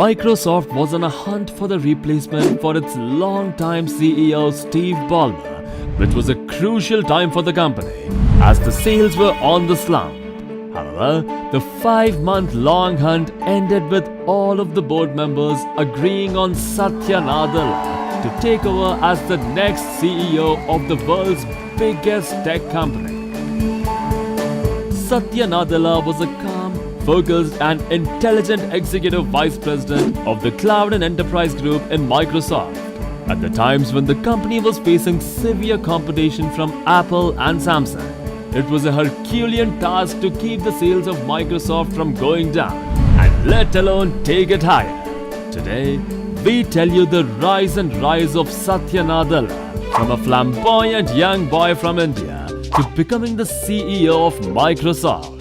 Microsoft was on a hunt for the replacement for its long-time CEO Steve Ballmer, which was a crucial time for the company as the sales were on the slump. However, the 5-month-long hunt ended with all of the board members agreeing on Satya Nandela to take over as the next CEO of the world's biggest tech company. Satya Nandela was a calm, focused and intelligent executive vice president of the Cloud and Enterprise Group in Microsoft at the times when the company was facing severe competition from Apple and Samsung. It was a Herculean task to keep the sales of Microsoft from going down and let alone take it higher. Today, we tell you the rise of Satya Nandela from a flamboyant young boy from India to becoming the CEO of Microsoft.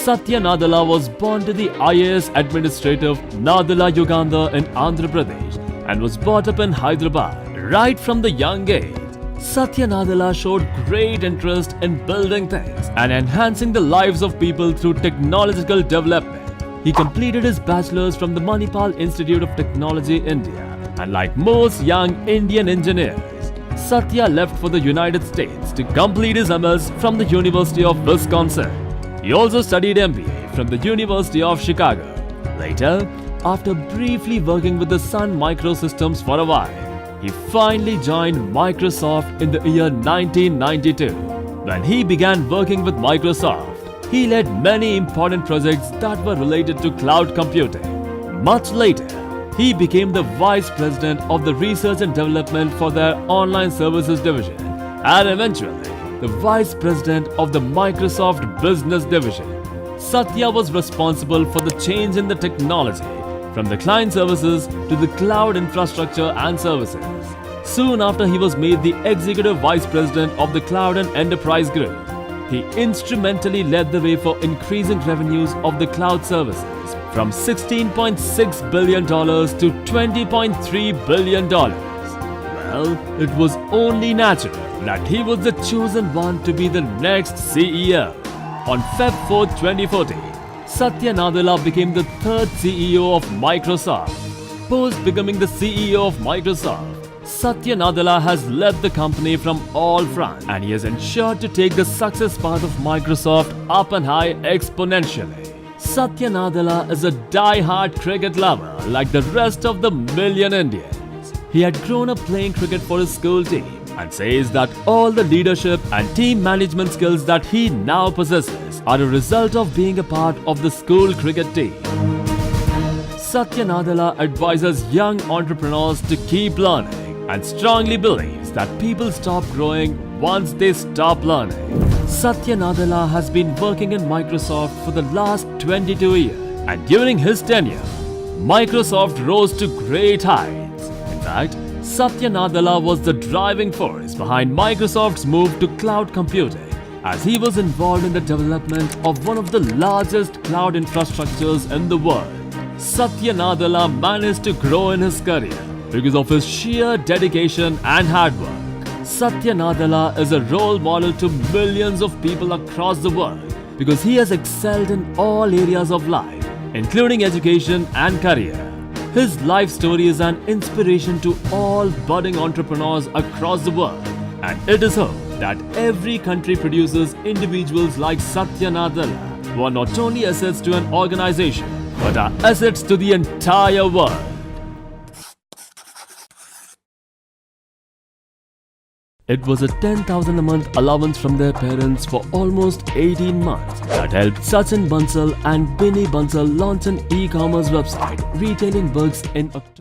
Satya Nandela was born to the IAS administrative Nandela Yugandhar in Andhra Pradesh and was brought up in Hyderabad. Right from the young age, Satya Nandela showed great interest in building things and enhancing the lives of people through technological development. He completed his bachelor's from the Manipal Institute of Technology, India, and like most young Indian engineers, Satya left for the United States to complete his MS from the University of Wisconsin. He also studied MBA from the University of Chicago. Later, after briefly working with the Sun Microsystems for a while, he finally joined Microsoft in the year 1992. When he began working with Microsoft, he led many important projects that were related to cloud computing. Much later, he became the vice president of the research and development for their online services division and eventually the vice president of the Microsoft Business Division. Satya was responsible for the change in the technology from the client services to the cloud infrastructure and services. Soon after he was made the executive vice president of the Cloud and Enterprise Group, he instrumentally led the way for increasing revenues of the cloud services from $16.6 billion to $20.3 billion. Well, it was only natural that he was the chosen one to be the next CEO. On Feb 4, 2014, Satya Nandela became the third CEO of Microsoft. Post becoming the CEO of Microsoft, Satya Nandela has led the company from all fronts and he has ensured to take the success path of Microsoft up and high exponentially. Satya Nandela is a die-hard cricket lover like the rest of the million Indians. He had grown up playing cricket for his school team and says that all the leadership and team management skills that he now possesses are a result of being a part of the school cricket team. Satya Nandela advises young entrepreneurs to keep learning and strongly believes that people stop growing once they stop learning. Satya Nandela has been working in Microsoft for the last 22 years and during his tenure, Microsoft rose to great heights. In fact, Satya Nandela was the driving force behind Microsoft's move to cloud computing as he was involved in the development of one of the largest cloud infrastructures in the world. Satya Nandela managed to grow in his career because of his sheer dedication and hard work. Satya Nandela is a role model to millions of people across the world because he has excelled in all areas of life, including education and career. His life story is an inspiration to all budding entrepreneurs across the world, and it is hoped that every country produces individuals like Satya Nandela who are not only assets to an organization but are assets to the entire world. It was a 10,000 a month allowance from their parents for almost 18 months that helped Sachin Bansal and Binny Bansal launch an e-commerce website retailing books in October.